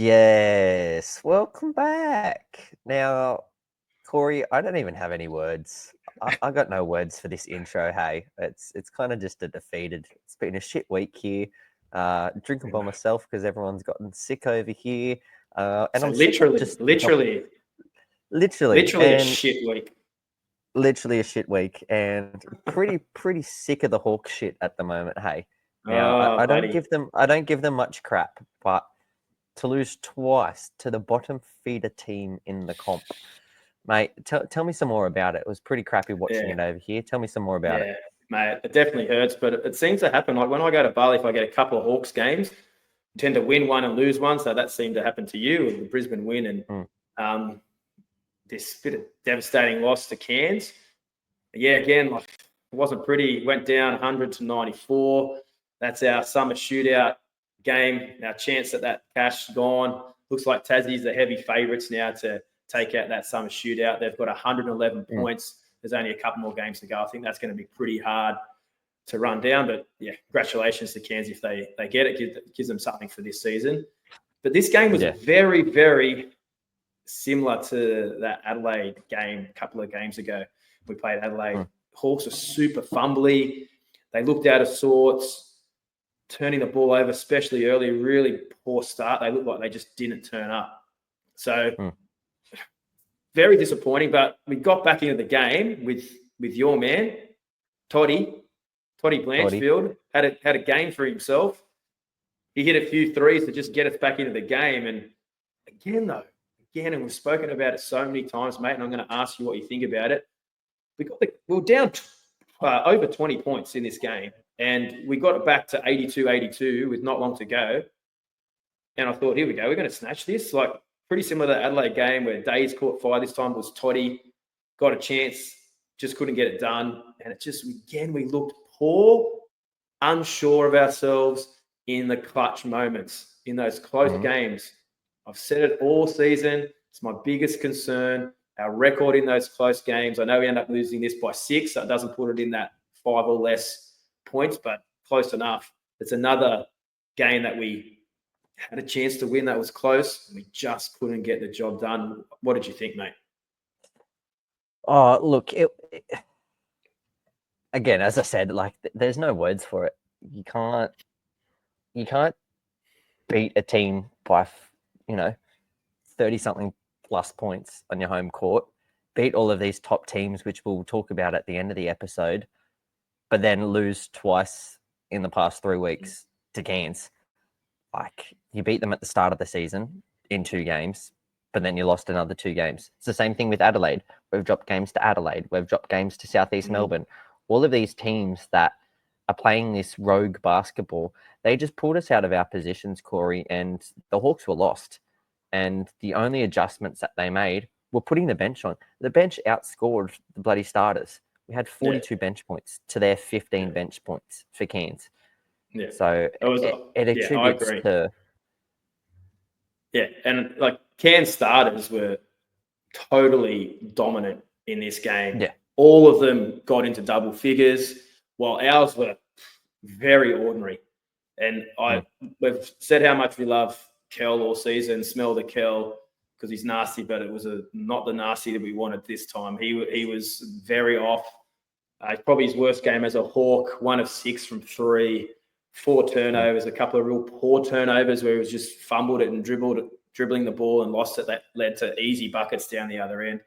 Yes, welcome back. Now, Corey, I don't even have any words. I got no words for this intro. Hey, it's kind of just a defeated. It's been a shit week here. Drinking by myself because everyone's gotten sick over here. And So I'm sick of just literally a and shit week. literally a shit week, and pretty sick of the Hawk shit at the moment. Hey, now I don't Buddy. give them much crap, but to lose twice to the bottom feeder team in the comp. Mate, tell me some more about it. It was pretty crappy watching it over here. Tell me some more about it. Mate, it definitely hurts, but it seems to happen. Like when I go to Bali, if I get a couple of Hawks games, I tend to win one and lose one. So that seemed to happen to you with the Brisbane win and this bit of devastating loss to Cairns. Yeah, again, like it wasn't pretty. Went down 100 to 94. That's our summer shootout game. Our chance at that cash gone. Looks like Tassie's the heavy favourites now to take out that summer shootout. They've got 111 points. There's only a couple more games to go. I think that's going to be pretty hard to run down. But yeah, congratulations to Cairns if they get it. Gives them something for this season. But this game was very, very similar to that Adelaide game a couple of games ago. We played Adelaide. Hawks are super fumbly. They looked out of sorts, turning the ball over, especially early. Really poor start. They looked like they just didn't turn up. So very disappointing. But we got back into the game with your man, Toddy Blanchfield. Had a game for himself. He hit a few threes to just get us back into the game. And again, and we've spoken about it so many times, mate, and I'm going to ask you what you think about it. We were down over 20 points in this game, and we got it back to 82-82 with not long to go. And I thought, here we go, we're going to snatch this. Like pretty similar to the Adelaide game where Days caught fire. This time was Toddy, got a chance, just couldn't get it done. And it just, again, we looked poor, unsure of ourselves in the clutch moments, in those close games. I've said it all season. It's my biggest concern. Our record in those close games. I know we end up losing this by 6, so it doesn't put it in that 5 or less points, but close enough. It's another game that we had a chance to win that was close. And we just couldn't get the job done. What did you think, mate? Oh, look, again, as I said, like there's no words for it. You can't beat a team by 30-something plus points on your home court, beat all of these top teams, which we'll talk about at the end of the episode, but then lose twice in the past 3 weeks to Cairns. Like, you beat them at the start of the season in 2 games, but then you lost another 2 games. It's the same thing with Adelaide. We've dropped games to Adelaide. We've dropped games to Southeast Melbourne. All of these teams that are playing this rogue basketball, they just pulled us out of our positions, Corey, and the Hawks were lost. And the only adjustments that they made were putting the bench on. The bench outscored the bloody starters. We had 42 bench points to their 15 bench points for Cairns. Yeah. So it attributes to... Yeah, and like Cairns starters were totally dominant in this game. Yeah. All of them got into double figures, while ours were very ordinary. And we've said how much we love Kel all season, smell the Kel, because he's nasty, but it was not the nasty that we wanted this time. He was very off. Probably his worst game as a Hawk, 1 of 6 from 3, 4 turnovers, a couple of real poor turnovers where he was just fumbled it and dribbling the ball and lost it. That led to easy buckets down the other end.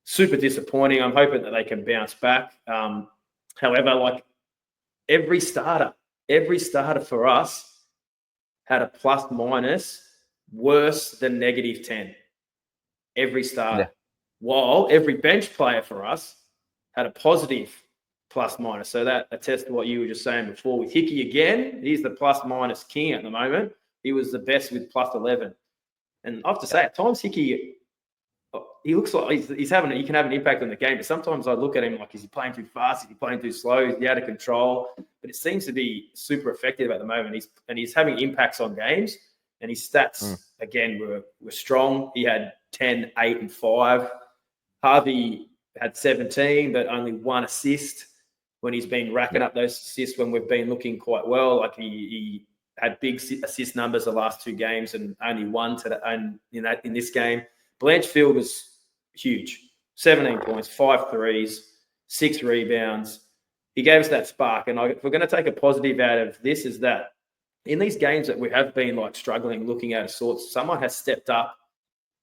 Super disappointing. I'm hoping that they can bounce back. However, like every starter for us had a plus minus worse than -10. Every starter. Yeah. While every bench player for us had a positive plus minus. So that attests to what you were just saying before with Hickey again. He's the plus minus king at the moment. He was the best with plus 11. And I have to say, at times Hickey, he looks like he can have an impact on the game. But sometimes I look at him like, is he playing too fast? Is he playing too slow? Is he out of control? But it seems to be super effective at the moment. He's having impacts on games. And his stats, again, were strong. He had 10, 8, and 5. Harvey had 17, but only 1 assist when he's been racking up those assists when we've been looking quite well. Like he had big assist numbers the last 2 games and only one in this game. Blanchfield was huge. 17 points, 5 threes, 6 rebounds. He gave us that spark. And if we're going to take a positive out of this, is that in these games that we have been like struggling, looking out of sorts, someone has stepped up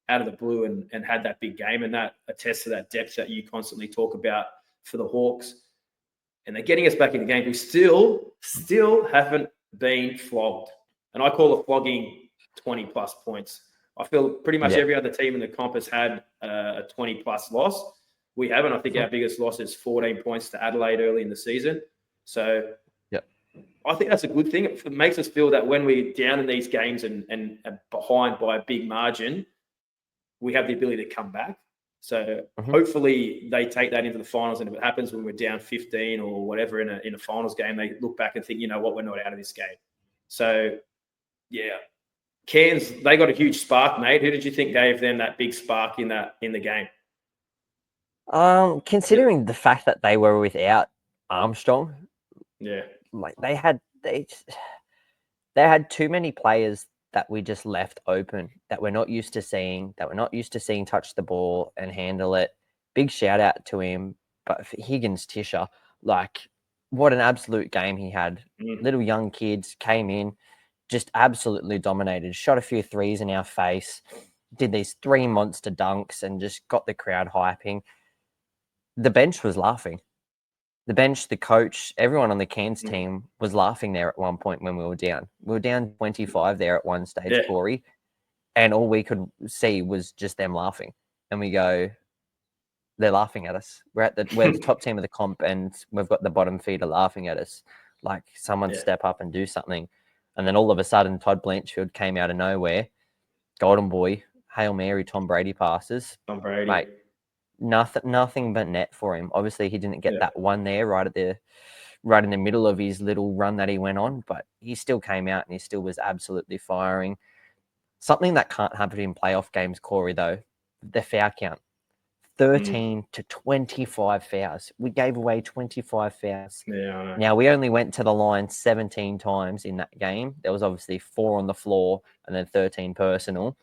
out of the blue and had that big game. And that attests to that depth that you constantly talk about for the Hawks. And they're getting us back in the game. We still haven't been flogged. And I call a flogging 20-plus points. I feel pretty much every other team in the comp has had a 20-plus loss. We haven't. I think our biggest loss is 14 points to Adelaide early in the season. So I think that's a good thing. It makes us feel that when we're down in these games and behind by a big margin, we have the ability to come back. So hopefully they take that into the finals. And if it happens when we're down 15 or whatever in a finals game, they look back and think, you know what, we're not out of this game. So, yeah. Cairns, they got a huge spark, mate. Who did you think gave them that big spark in the game? Considering the fact that they were without Armstrong, like they had too many players that we just left open that we're not used to seeing, touch the ball and handle it. Big shout out to him. But for Higgins Tisha, like what an absolute game he had. Little young kids came in, just absolutely dominated, shot a few threes in our face, did these 3 monster dunks and just got the crowd hyping. The bench was laughing. The bench, the coach, everyone on the Cairns team was laughing there at one point when we were down. We were down 25 there at one stage, Corey, and all we could see was just them laughing. And we go, they're laughing at us. We're the top team of the comp and we've got the bottom feeder laughing at us. Like someone step up and do something. And then all of a sudden, Todd Blanchfield came out of nowhere. Golden Boy, Hail Mary, Tom Brady passes. Tom Brady. Mate, nothing but net for him. Obviously, he didn't get that one there right in the middle of his little run that he went on, but he still came out and he still was absolutely firing. Something that can't happen in playoff games, Corey, though, the foul count. 13 to 25 fouls. We gave away 25 fouls. Yeah. Now, we only went to the line 17 times in that game. There was obviously 4 on the floor and then 13 personal.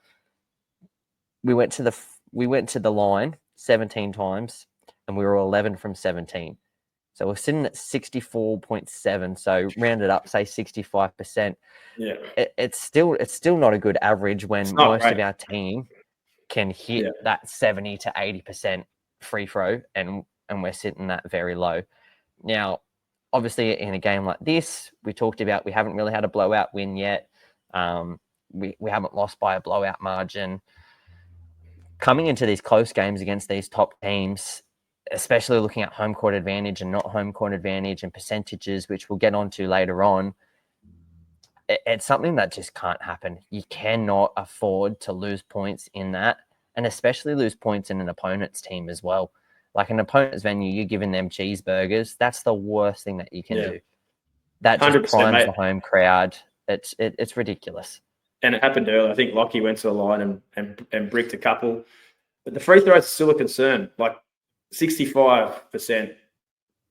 We went to the line 17 times and we were 11 from 17. So we're sitting at 64.7. So rounded up, say 65%. Yeah. It's still not a good average when most of our team can hit that 70 to 80% free throw and we're sitting that very low. Now, obviously in a game like this, we talked about we haven't really had a blowout win yet. We haven't lost by a blowout margin. Coming into these close games against these top teams, especially looking at home court advantage and not home court advantage and percentages, which we'll get onto later on, it's something that just can't happen. You cannot afford to lose points in that, and especially lose points in an opponent's team as well. Like an opponent's venue, you're giving them cheeseburgers. That's the worst thing that you can do. That just primes the home crowd. It's ridiculous. And it happened earlier. I think Lockie went to the line and bricked a couple. But the free throws are still a concern. Like 65%,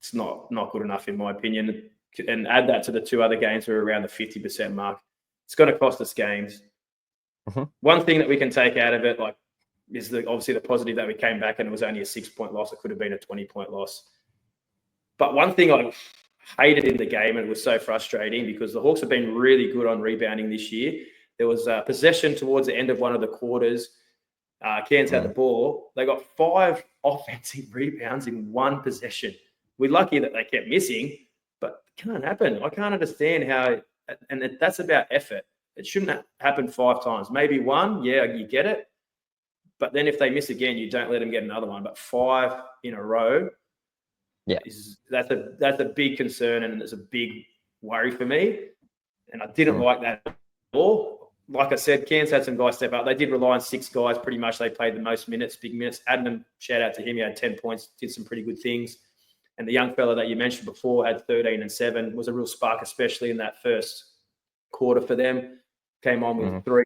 it's not good enough in my opinion. And add that to the 2 other games who are around the 50% mark. It's going to cost us games. One thing that we can take out of it, like, is obviously the positive that we came back and it was only a 6-point loss. It could have been a 20-point loss. But one thing I hated in the game, and it was so frustrating because the Hawks have been really good on rebounding this year. There was a possession towards the end of one of the quarters. Cairns had the ball. They got 5 offensive rebounds in one possession. We're lucky that they kept missing, but it can't happen. I can't understand how, and that's about effort. It shouldn't happen 5 times. Maybe 1, you get it. But then if they miss again, you don't let them get another one. But 5 in a row, that's a big concern and it's a big worry for me. And I didn't like that at all. Like I said, Cairns had some guys step up. They did rely on 6 guys pretty much. They played the most minutes, big minutes. Adnan, shout out to him. He had 10 points, did some pretty good things. And the young fella that you mentioned before had 13 and 7, was a real spark, especially in that first quarter for them. Came on with 3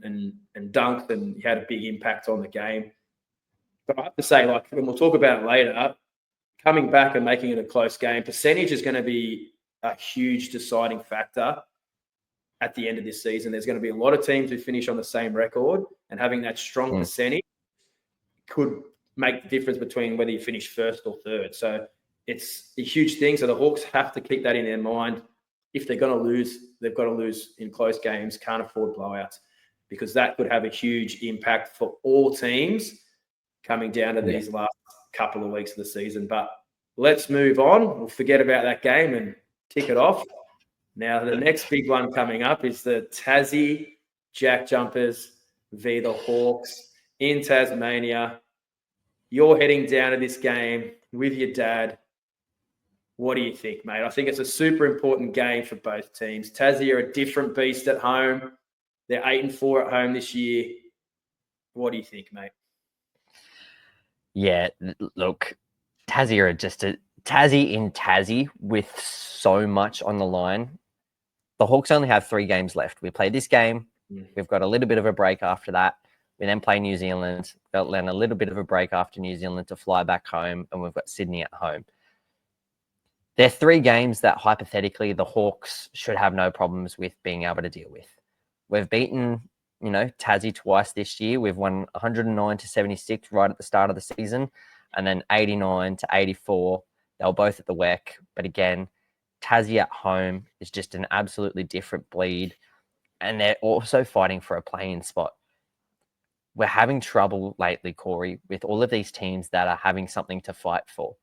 and dunked, and he had a big impact on the game. But I have to say, like, and we'll talk about it later, coming back and making it a close game, percentage is going to be a huge deciding factor. at the end of this season. There's going to be a lot of teams who finish on the same record, and having that strong percentage could make the difference between whether you finish first or third. So it's a huge thing. So the Hawks have to keep that in their mind. If they're going to lose, they've got to lose in close games, can't afford blowouts, because that could have a huge impact for all teams coming down to these last couple of weeks of the season. But let's move on. We'll forget about that game and tick it off. Now, the next big one coming up is the Tassie JackJumpers v. the Hawks in Tasmania. You're heading down to this game with your dad. What do you think, mate? I think it's a super important game for both teams. Tassie are a different beast at home. They're 8-4 at home this year. What do you think, mate? Yeah, look, Tassie are just a Tassie in Tassie with so much on the line. The Hawks only have 3 games left. We played this game. We've got a little bit of a break after that. We then play New Zealand. Got then a little bit of a break after New Zealand to fly back home, and we've got Sydney at home. They're 3 games that hypothetically the Hawks should have no problems with being able to deal with. We've beaten, Tassie twice this year. We've won 109-76 right at the start of the season, and then 89-84. They were both at the WEC, but again, Tassie at home is just an absolutely different bleed, and they're also fighting for a play-in spot. We're having trouble lately, Corey, with all of these teams that are having something to fight for.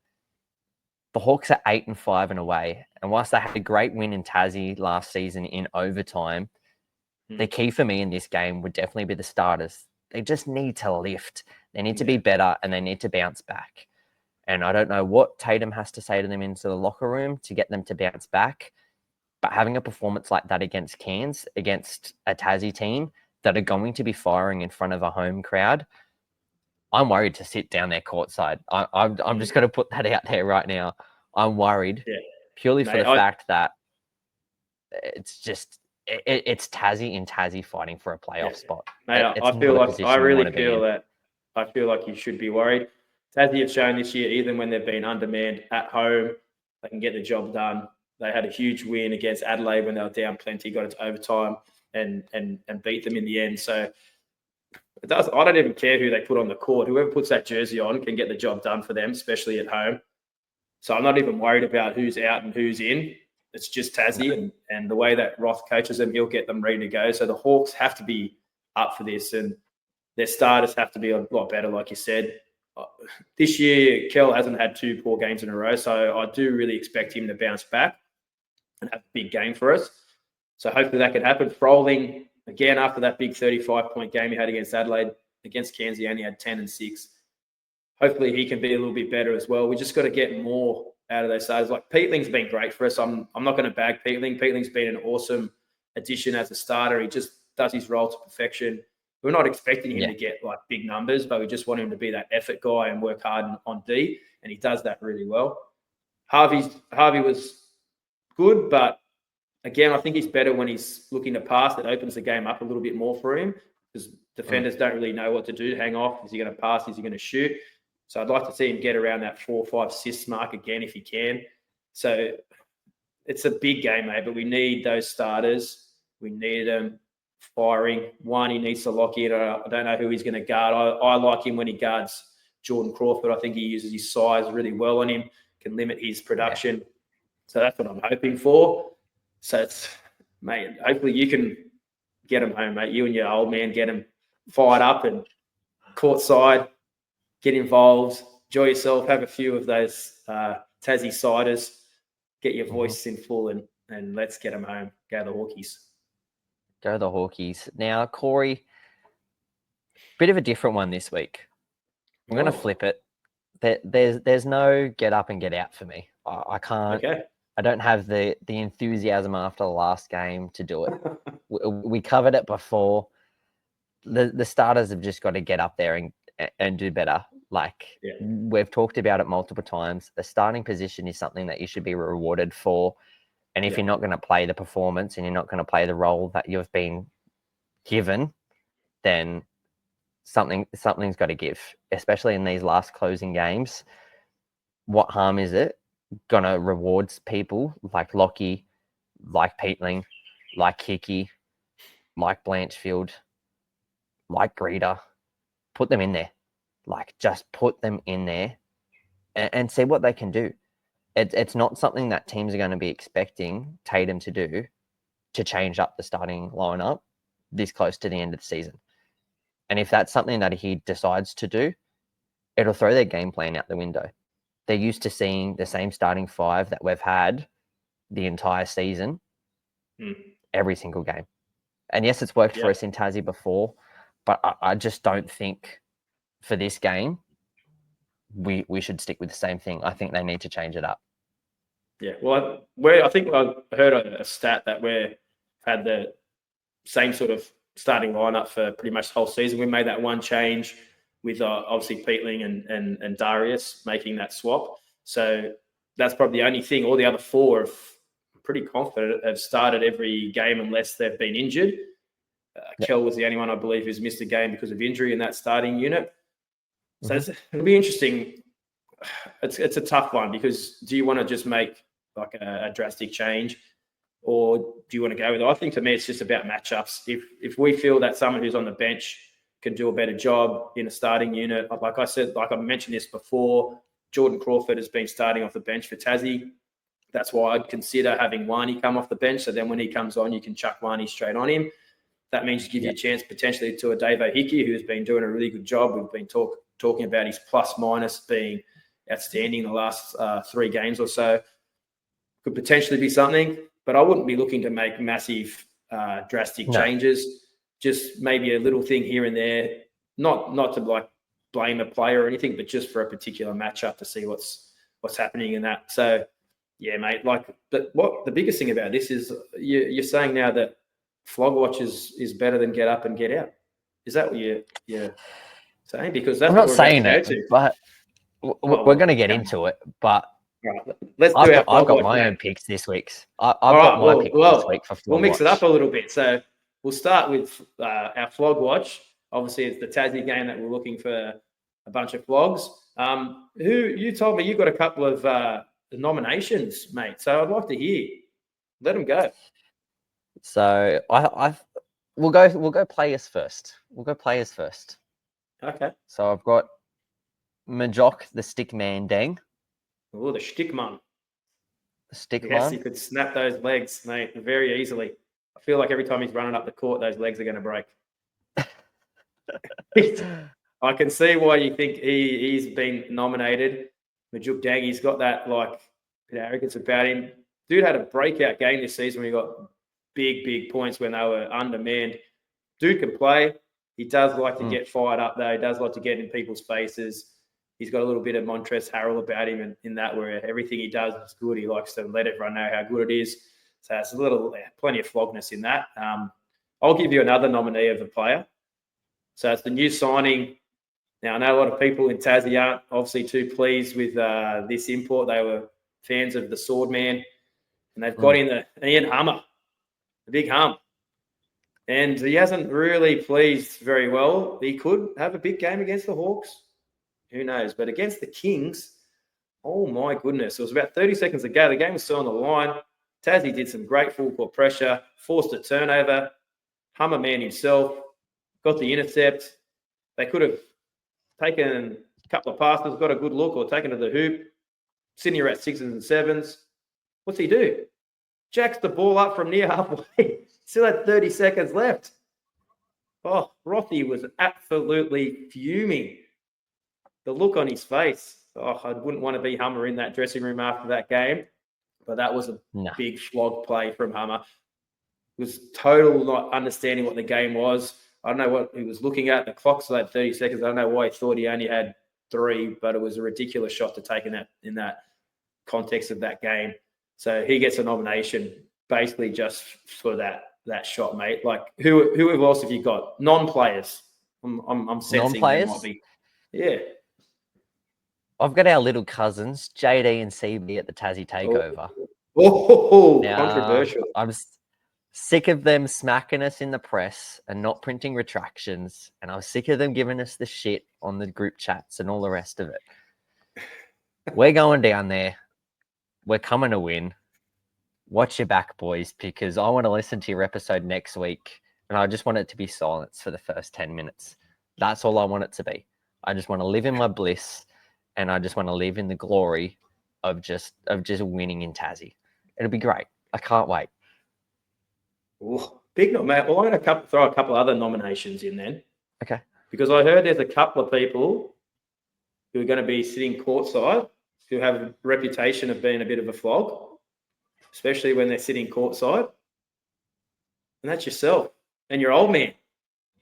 The Hawks are 8-5 and away, and whilst they had a great win in Tassie last season in overtime, the key for me in this game would definitely be the starters. They just need to lift. They need to be better, and they need to bounce back. And I don't know what Tatum has to say to them into the locker room to get them to bounce back. But having a performance like that against Cairns, against a Tassie team that are going to be firing in front of a home crowd, I'm worried to sit down there courtside. I'm just going to put that out there right now. I'm worried purely for the fact that it's just it's Tassie in Tassie fighting for a playoff spot. Mate, I feel like you should be worried. Tassie have shown this year, even when they've been undermanned at home, they can get the job done. They had a huge win against Adelaide when they were down plenty, got it to overtime and beat them in the end. So I don't even care who they put on the court. Whoever puts that jersey on can get the job done for them, especially at home. So I'm not even worried about who's out and who's in. It's just Tassie, and the way that Roth coaches them, he'll get them ready to go. So the Hawks have to be up for this, and their starters have to be a lot better, like you said. This year, Kell hasn't had 2 poor games in a row, so I do really expect him to bounce back and have a big game for us. So hopefully that can happen. Froling, again, after that big 35-point game he had against Adelaide, against Cairns, he only had 10-6. Hopefully he can be a little bit better as well. We just got to get more out of those starters. Like Peatling's been great for us. I'm not going to bag Peatling. Peatling's been an awesome addition as a starter. He just does his role to perfection. We're not expecting him to get like big numbers, but we just want him to be that effort guy and work hard on D, and he does that really well. Harvey was good, but again, I think he's better when he's looking to pass. It opens the game up a little bit more for him because defenders don't really know what to do. Hang off. Is he going to pass? Is he going to shoot? So I'd like to see him get around that 4 or 5 assists mark again if he can. So it's a big game, mate, but we need those starters. We need them firing. One, he needs to lock in. I don't know who he's going to guard. I like him when he guards Jordan Crawford. I think he uses his size really well on him, can limit his production. So that's what I'm hoping for. So it's, mate, hopefully you can get him home, mate. You and your old man get him fired up and courtside. Get involved, enjoy yourself, have a few of those Tassie ciders, get your voice in full, and let's get them home. Go the Hawkies. Go the Hawkies. Now, Corey, bit of a different one this week. I'm going to flip it. There's no get up and get out for me. I can't. Okay. I don't have the enthusiasm after the last game to do it. We covered it before. The starters have just got to get up there and do better. We've talked about it multiple times. The starting position is something that you should be rewarded for. And if you're not going to play the performance and you're not going to play the role that you've been given, then something's got to give, especially in these last closing games. What harm is it going to reward people like Lockie, like Peatling, like Hickey, like Blanchfield, like Greeter, put them in there. Like, just put them in there and see what they can do. It's not something that teams are going to be expecting Tatum to do, to change up the starting lineup this close to the end of the season. And if that's something that he decides to do, it'll throw their game plan out the window. They're used to seeing the same starting five that we've had the entire season, every single game. And yes, it's worked for us in Tassie before, but I just don't think for this game we should stick with the same thing. I think they need to change it up. Yeah, well, I think I heard a stat that we had the same sort of starting lineup for pretty much the whole season. We made that one change with obviously Peatling and Darius making that swap. So that's probably the only thing. All the other four, I'm pretty confident, have started every game unless they've been injured. Kel was the only one, I believe, who's missed a game because of injury in that starting unit. So it'll be interesting. It's a tough one, because do you want to just make like a drastic change, or do you want to go with it? I think, to me, it's just about matchups. If we feel that someone who's on the bench can do a better job in a starting unit, like I said, like I mentioned this before, Jordan Crawford has been starting off the bench for Tassie. That's why I'd consider having Wani come off the bench. So then when he comes on, you can chuck Wani straight on him. That means you give you a chance potentially to a Davo Hickey, who's been doing a really good job. We've been talking about his plus minus being outstanding in the last 3 games or so. Could potentially be something, but I wouldn't be looking to make massive drastic changes. Just maybe a little thing here and there, not to like blame a player or anything, but just for a particular matchup to see what's happening in that. So yeah, mate, but what the biggest thing about this is you're saying now that Flog Watch is better than Get Up and Get Out. Is that what you're saying? Because that's I'm not saying it, but we're going to get into it. But let's do I've got my own picks this week. I've got my picks this week for Flog Watch. We'll mix it up a little bit. So we'll start with our Flog Watch. Obviously, it's the Tassie game that we're looking for a bunch of flogs. Who you told me you got a couple of nominations, mate. So I'd like to hear. Let them go. So we'll go players first. Okay. So I've got Majock, the stick man, Deng. Oh, the stick man. Yes, he could snap those legs, mate, very easily. I feel like every time he's running up the court, those legs are going to break. I can see why you think he's been nominated. Majook Deng, he's got that like arrogance about him. Dude had a breakout game this season when he got big points when they were undermanned. Dude can play. He does like to get fired up, though. He does like to get in people's faces. He's got a little bit of Montrezl Harrell about him in that, where everything he does is good. He likes to let everyone know how good it is. So it's plenty of flogness in that. I'll give you another nominee of a player. So it's the new signing. Now, I know a lot of people in Tassie aren't obviously too pleased with this import. They were fans of the Swordman, and they've got in the Ian Hummer, the big hum. And he hasn't really pleased very well. He could have a big game against the Hawks. Who knows? But against the Kings, oh my goodness. It was about 30 seconds to go. The game was still on the line. Tassie did some great full court pressure, forced a turnover. Hummer man himself got the intercept. They could have taken a couple of passes, got a good look, or taken to the hoop. Sydney are at 6s and 7s. What's he do? Jacks the ball up from near halfway. Still had 30 seconds left. Oh, Rothy was absolutely fuming. The look on his face. Oh, I wouldn't want to be Hummer in that dressing room after that game. But that was a big flog play from Hummer. It was total not understanding what the game was. I don't know what he was looking at. The clock still had 30 seconds. I don't know why he thought he only had 3, but it was a ridiculous shot to take in that context of that game. So he gets a nomination basically just for that shot, mate. Like who else have you got? Non-players. I'm sensing non-players might be. Yeah. I've got our little cousins, JD and CB, at the Tassie Takeover. Now, controversial. I'm sick of them smacking us in the press and not printing retractions, and I'm sick of them giving us the shit on the group chats and all the rest of it. We're going down there. We're coming to win. watch your back, boys, because I want to listen to your episode next week, and I just want it to be silence for the first 10 minutes. That's all I want it to be. I just want to live in my bliss, and I just want to live in the glory of just winning in Tassie. It'll be great. I can't wait. Ooh, big note, mate. Well, I'm going to throw a couple other nominations in then. Okay. Because I heard there's a couple of people who are going to be sitting courtside who have a reputation of being a bit of a flog, especially when they're sitting courtside. And that's yourself and your old man.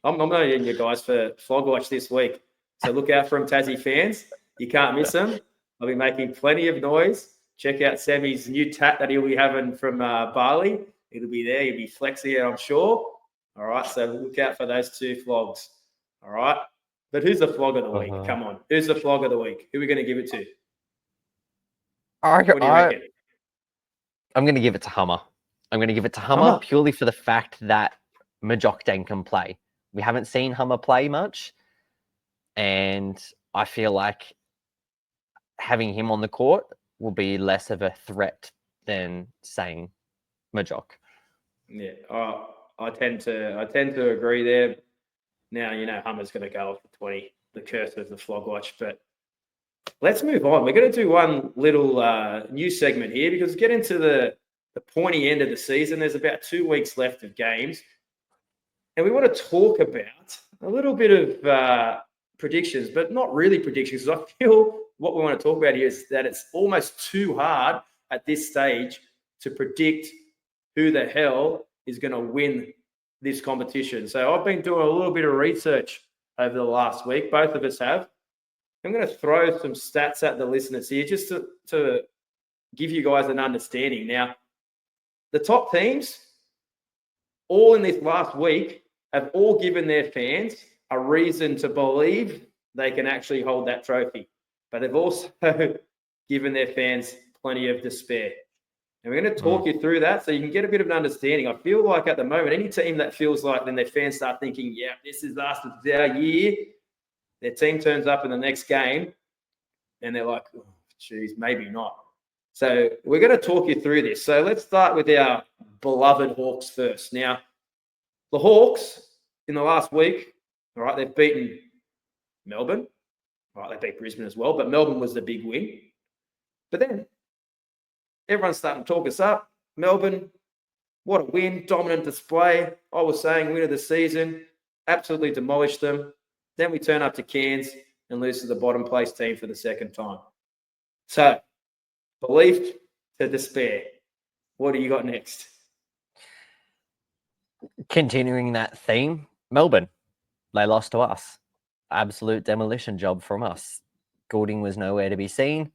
I'm nominating you guys for Flog Watch this week. So look out for them, Tassie fans. You can't miss them. I'll be making plenty of noise. Check out Sammy's new tat that he'll be having from Bali. It'll be there. He'll be flexing it, I'm sure. All right, so look out for those two flogs. All right? But who's the flog of the week? Come on. Who's the flog of the week? Who are we going to give it to? What do you reckon? I'm going to give it to Hummer. I'm going to give it to Hummer purely for the fact that Majokdang can play. We haven't seen Hummer play much, and I feel like having him on the court will be less of a threat than saying Majok. Yeah, I tend to agree there. Now, Hummer's going to go off for 20, the curse of the Flog Watch. But let's move on. We're going to do one little new segment here because get into the pointy end of the season. There's about 2 weeks left of games. And we want to talk about a little bit of predictions, but not really predictions. I feel what we want to talk about here is that it's almost too hard at this stage to predict who the hell is going to win this competition. So I've been doing a little bit of research over the last week. Both of us have. I'm going to throw some stats at the listeners here just to give you guys an understanding. Now, the top teams, all in this last week, have all given their fans a reason to believe they can actually hold that trophy. But they've also given their fans plenty of despair. And we're going to talk you through that so you can get a bit of an understanding. I feel like at the moment, any team that feels like then their fans start thinking, yeah, this is us, it's our year, their team turns up in the next game and they're like, oh, geez, maybe not. So we're going to talk you through this. So let's start with our beloved Hawks first. Now, the Hawks in the last week, all right, they've beaten Melbourne. All right, they beat Brisbane as well, but Melbourne was the big win. But then everyone's starting to talk us up. Melbourne, what a win, dominant display. I was saying win of the season, absolutely demolished them. Then we turn up to Cairns and lose to the bottom place team for the second time. So, belief to despair. What do you got next? Continuing that theme, Melbourne, they lost to us. Absolute demolition job from us. Goulding was nowhere to be seen.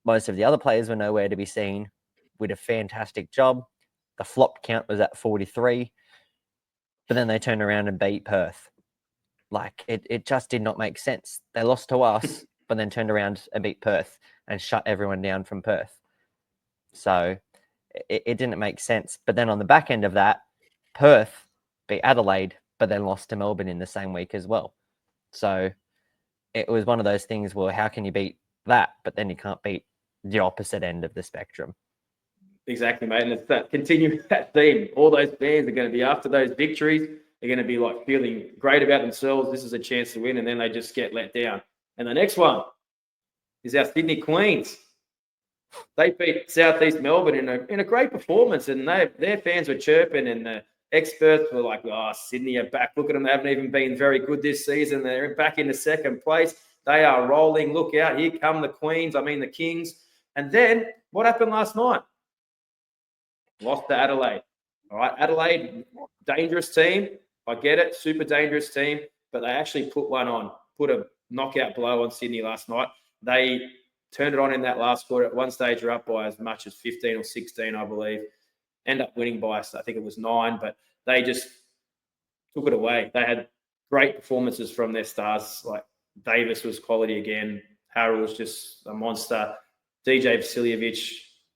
Most of the other players were nowhere to be seen. We did a fantastic job. The flop count was at 43. But then they turned around and beat Perth. Like, it just did not make sense. They lost to us, but then turned around and beat Perth and shut everyone down from Perth. So it didn't make sense. But then on the back end of that, Perth beat Adelaide, but then lost to Melbourne in the same week as well. So it was one of those things where how can you beat that, but then you can't beat the opposite end of the spectrum. Exactly, mate. And it's that continuing that theme. All those fans are going to be after those victories. They're going to be like feeling great about themselves. This is a chance to win, and then they just get let down. And the next one is our Sydney Queens. They beat Southeast Melbourne in a great performance, and their fans were chirping, and the experts were like, "Oh, Sydney are back. Look at them; they haven't even been very good this season. They're back into second place. They are rolling. Look out! Here come the Queens. I mean the Kings." And then what happened last night? Lost to Adelaide. All right, Adelaide, dangerous team. I get it, super dangerous team, but they actually put a knockout blow on Sydney last night. They turned it on in that last quarter. At one stage, they're up by as much as 15 or 16, I believe. End up winning by, I think it was 9, but they just took it away. They had great performances from their stars. Like Davis was quality again. Harrell was just a monster. DJ Vasiljevic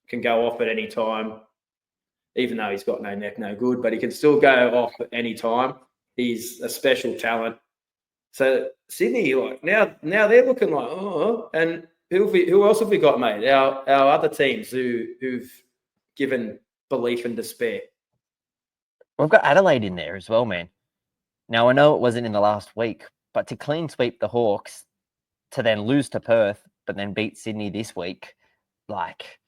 can go off at any time, even though he's got no neck, no good, but he can still go off at any time. He's a special talent. So Sydney, like now they're looking like, oh, and who else have we got, mate? Our other teams who've given belief and despair. We've got Adelaide in there as well, man. Now, I know it wasn't in the last week, but to clean sweep the Hawks, to then lose to Perth, but then beat Sydney this week, like,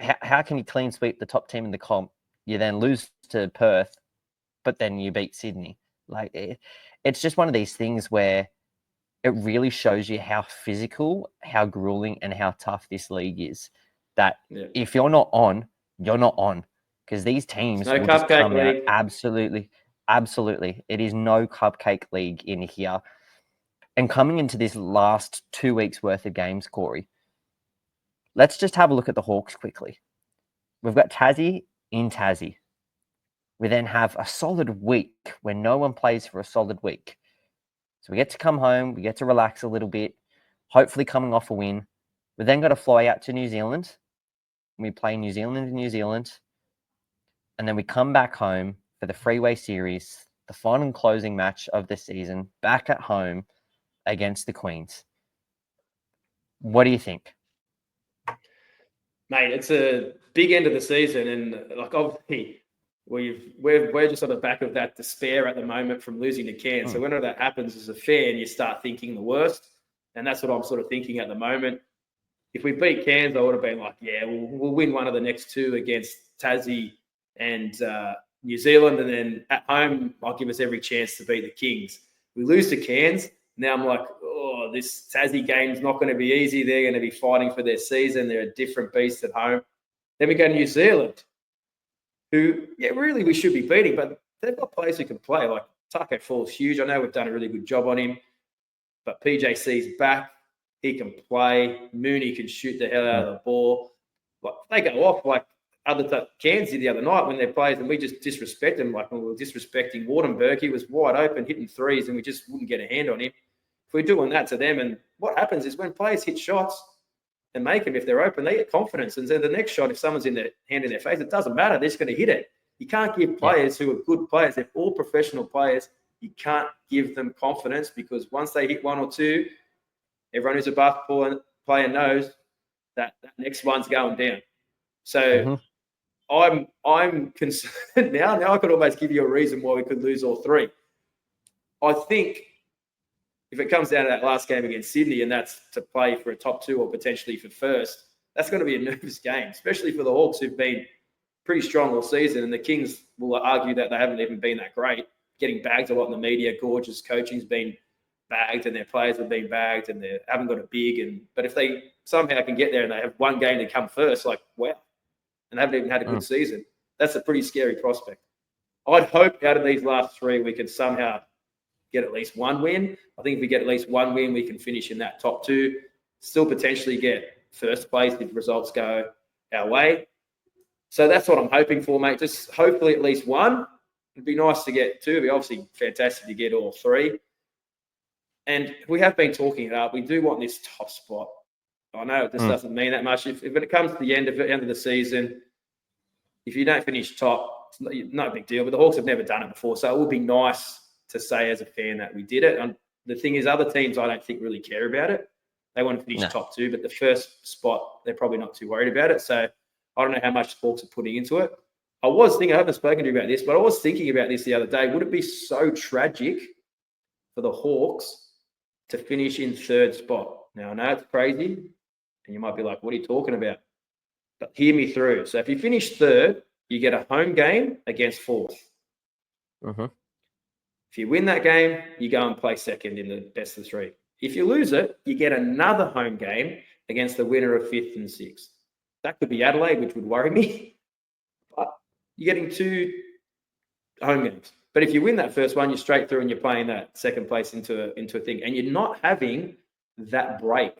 how can you clean sweep the top team in the comp? You then lose to Perth, but then you beat Sydney. Like, it's just one of these things where it really shows you how physical, how grueling, and how tough this league is. That if you're not on, you're not on. Because these teams will just come out absolutely. It is no cupcake league in here. And coming into this last 2 weeks worth of games, Corey, let's just have a look at the Hawks quickly. We've got Tassie in Tassie. We then have a solid week where no one plays for a solid week. So we get to come home, we get to relax a little bit, hopefully coming off a win. We then got to fly out to New Zealand. We play New Zealand and New Zealand. And then we come back home for the Freeway Series, the final and closing match of the season, back at home against the Queens. What do you think? Mate, it's a big end of the season. And like, obviously, we're just on the back of that despair at the moment from losing to Cairns. So whenever that happens as a fan, you start thinking the worst. And that's what I'm sort of thinking at the moment. If we beat Cairns, I would have been like, yeah, we'll win one of the next two against Tassie and New Zealand. And then at home, I'll give us every chance to beat the Kings. We lose to Cairns. Now I'm like, oh, this Tassie game's not going to be easy. They're going to be fighting for their season. They're a different beast at home. Then we go to New Zealand, who, really we should be beating, but they've got players who can play. Like Taco Fall's huge. I know we've done a really good job on him, but PJC's back. He can play. Mooney can shoot the hell out of the ball. Like they go off like Cairns did the other night when they played, and we just disrespect them. Like when we were disrespecting Wardenberg, he was wide open, hitting threes, and we just wouldn't get a hand on him. If we're doing that to them, and what happens is when players hit shots and make them, if they're open, they get confidence. And then the next shot, if someone's in their hand in their face, it doesn't matter. They're just going to hit it. You can't give players who are good players, they're all professional players, you can't give them confidence because once they hit one or two, everyone who's a basketball player knows that next one's going down. So I'm concerned now. Now I could almost give you a reason why we could lose all three. I think if it comes down to that last game against Sydney and that's to play for a top two or potentially for first, that's going to be a nervous game, especially for the Hawks who've been pretty strong all season. And the Kings will argue that they haven't even been that great, getting bagged a lot in the media. Gorgeous coaching's been bagged and their players have been bagged and they haven't got a big. But if they somehow can get there and they have one game to come first, like, wow, and they haven't even had a good season, that's a pretty scary prospect. I'd hope out of these last three we could somehow get at least one win. I think if we get at least one win, we can finish in that top two, still potentially get first place if results go our way. So that's what I'm hoping for, mate. Just hopefully at least one. It'd be nice to get two. It'd be obviously fantastic to get all three. And we have been talking it up. We do want this top spot. I know this doesn't mean that much. If when it comes to the end of the season, if you don't finish top, it's no big deal. But the Hawks have never done it before. So it would be nice to say as a fan that we did it. And the thing is, other teams I don't think really care about it. They want to finish top two, but the first spot, they're probably not too worried about it. So I don't know how much the Hawks are putting into it. I was thinking, I haven't spoken to you about this, but I was thinking about this the other day. Would it be so tragic for the Hawks to finish in third spot? Now, I know it's crazy, and you might be like, what are you talking about? But hear me through. So if you finish third, you get a home game against fourth. If you win that game, you go and play second in the best of three. If you lose it, you get another home game against the winner of fifth and sixth. That could be Adelaide, which would worry me. But you're getting two home games. But if you win that first one, you're straight through and you're playing that second place into a thing. And you're not having that break.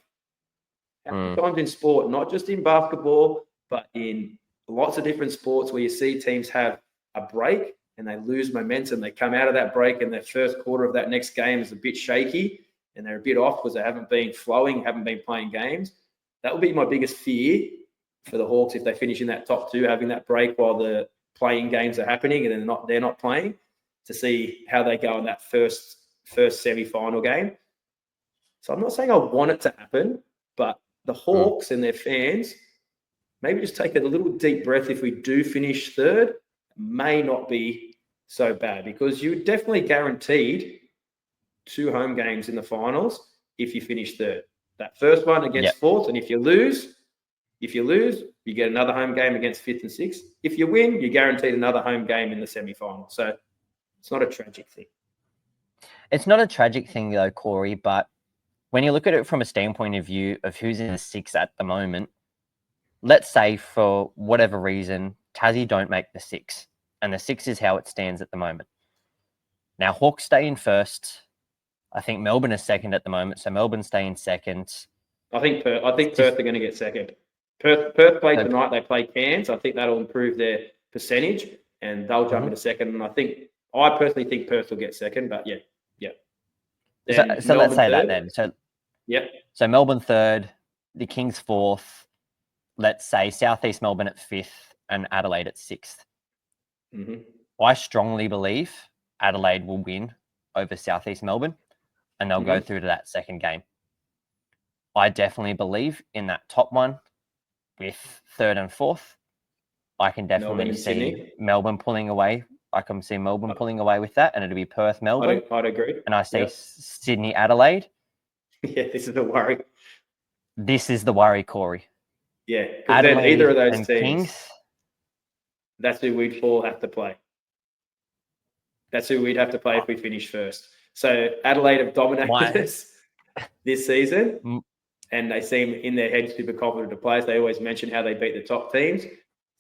Times in sport, not just in basketball, but in lots of different sports where you see teams have a break and they lose momentum. They come out of that break and their first quarter of that next game is a bit shaky and they're a bit off because they haven't been flowing, haven't been playing games. That would be my biggest fear for the Hawks if they finish in that top two, having that break while the playing games are happening and they're not playing, to see how they go in that first semi-final game. So I'm not saying I want it to happen, but the Hawks and their fans maybe just take a little deep breath. If we do finish third, may not be so bad, because you're definitely guaranteed 2 home games in the finals if you finish third. That first one against fourth, and if you lose, you get another home game against fifth and sixth. If you win, you're guaranteed another home game in the semi-final. So it's not a tragic thing. It's not a tragic thing though, Corey, but when you look at it from a standpoint of view of who's in the 6 at the moment, let's say for whatever reason, Tassie don't make the 6, and the 6 is how it stands at the moment. Now, Hawks stay in first. I think Melbourne is second at the moment, so Melbourne stay in second. I think Perth are going to get second. Perth play tonight. They play Cairns. I think that'll improve their percentage, and they'll jump into second. And I personally think Perth will get second. But yeah. So let's say that then. So Melbourne third, the Kings fourth. Let's say Southeast Melbourne at 5th and Adelaide at 6th. Mm-hmm. I strongly believe Adelaide will win over Southeast Melbourne, and they'll go through to that second game. I definitely believe in that top one with 3rd and 4th. I can definitely see Melbourne pulling away. I can see Melbourne pulling away with that, and it'll be Perth, Melbourne. I'd agree. And I see Sydney, Adelaide. Yeah, this is the worry. This is the worry, Corey. Yeah, because then either of those teams, Kings, that's who we'd all have to play. That's who we'd have to play if we finish first. So Adelaide have dominated us this season, and they seem in their head super confident to play. They always mention how they beat the top teams.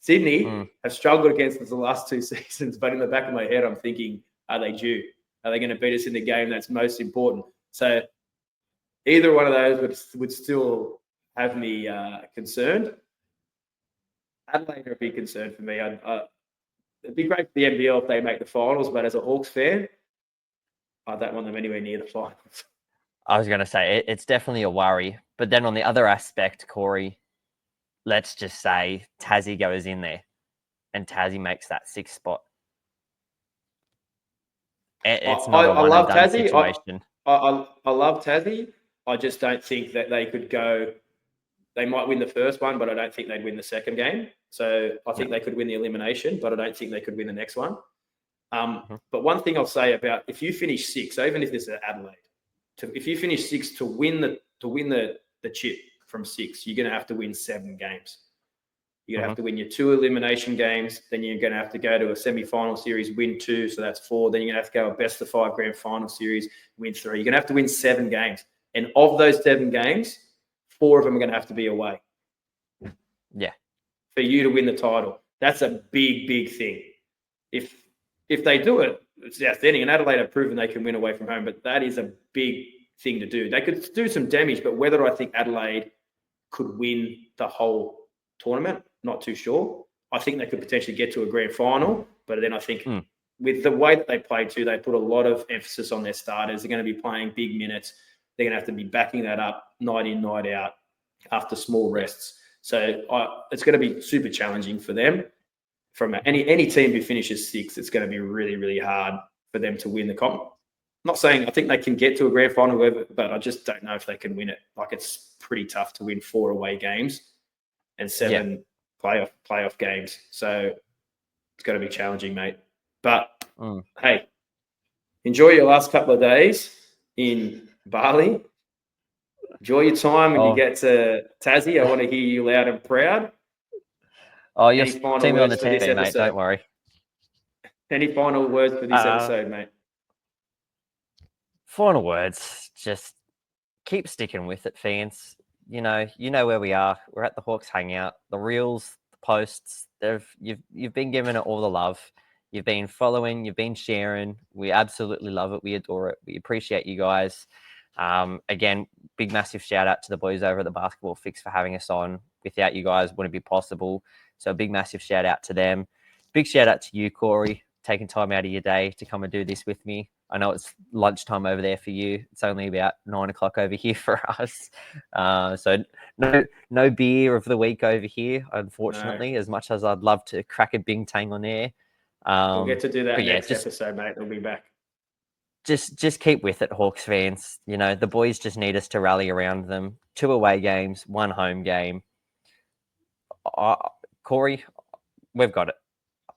Sydney have struggled against us the last 2 seasons, but in the back of my head, I'm thinking, are they due? Are they going to beat us in the game that's most important? So either one of those would still have me concerned. Adelaide are a big concern for me. It'd be great for the NBL if they make the finals, but as a Hawks fan, I don't want them anywhere near the finals. I was going to say, it's definitely a worry. But then on the other aspect, Corey, let's just say Tassie goes in there and Tassie makes that 6th spot. It's not a one-and-done situation. I love Tassie. I just don't think that they could go. They might win the first one, but I don't think they'd win the second game. So I think they could win the elimination, but I don't think they could win the next one. But one thing I'll say about if you finish 6, so even if this is Adelaide, if you finish 6 to win the chip from 6, you're going to have to win 7 games. You're going to have to win your 2 elimination games. Then you're going to have to go to a semi-final series, win 2, so that's 4. Then you're going to have to go a best-of-5 grand final series, win 3. You're going to have to win 7 games. And of those 7 games, 4 of them are going to have to be away. Yeah. For you to win the title. That's a big, big thing. If they do it, it's outstanding. And Adelaide have proven they can win away from home, but that is a big thing to do. They could do some damage, but whether I think Adelaide could win the whole tournament, not too sure. I think they could potentially get to a grand final, but then I think with the way that they play too, they put a lot of emphasis on their starters. They're going to be playing big minutes. They're going to have to be backing that up night in, night out after small rests. So it's going to be super challenging for them. From any team who finishes 6th, it's going to be really, really hard for them to win the comp. I'm not saying I think they can get to a grand final, but I just don't know if they can win it. Like, it's pretty tough to win 4 away games and 7 playoff games. So it's going to be challenging, mate. But hey, enjoy your last couple of days in Bali. Enjoy your time when you get to Tassie. I want to hear you loud and proud. Oh, you're seeing me on the TV, mate. Don't worry. Any final words for this episode, mate? Final words. Just keep sticking with it, fans. You know where we are. We're at the Hawks Hangout. The reels, the posts. You've been giving it all the love. You've been following. You've been sharing. We absolutely love it. We adore it. We appreciate you guys. Again, big massive shout out to the boys over at the Basketball Fix for having us on. Without you guys, wouldn't be possible. So a big massive shout out to them. Big shout out to you, Corey, taking time out of your day to come and do this with me. I know it's lunchtime over there for you. It's only about 9 o'clock over here for us. So no beer of the week over here, unfortunately, as much as I'd love to crack a bing tang on air. We'll get to do that next episode, mate. We'll be back. Just keep with it, Hawks fans. The boys just need us to rally around them. 2 away games, 1 home game. Corey, we've got it.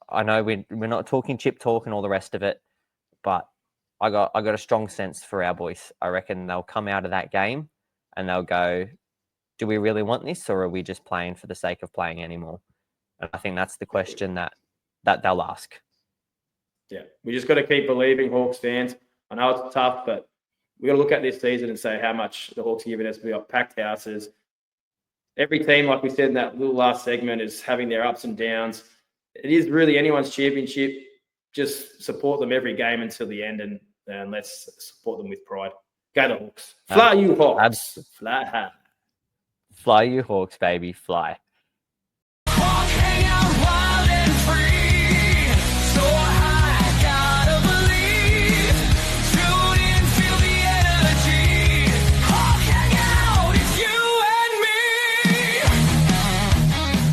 I know we're not talking chip talk and all the rest of it, but I got a strong sense for our boys. I reckon they'll come out of that game and they'll go, do we really want this, or are we just playing for the sake of playing anymore? And I think that's the question that they'll ask. Yeah, we just got to keep believing, Hawks fans. I know it's tough, but we got to look at this season and say how much the Hawks are giving us. We got packed houses. Every team, like we said in that little last segment, is having their ups and downs. It is really anyone's championship. Just support them every game until the end, and let's support them with pride. Go the Hawks. Fly, you Hawks. Fly. Fly, you Hawks, baby. Fly.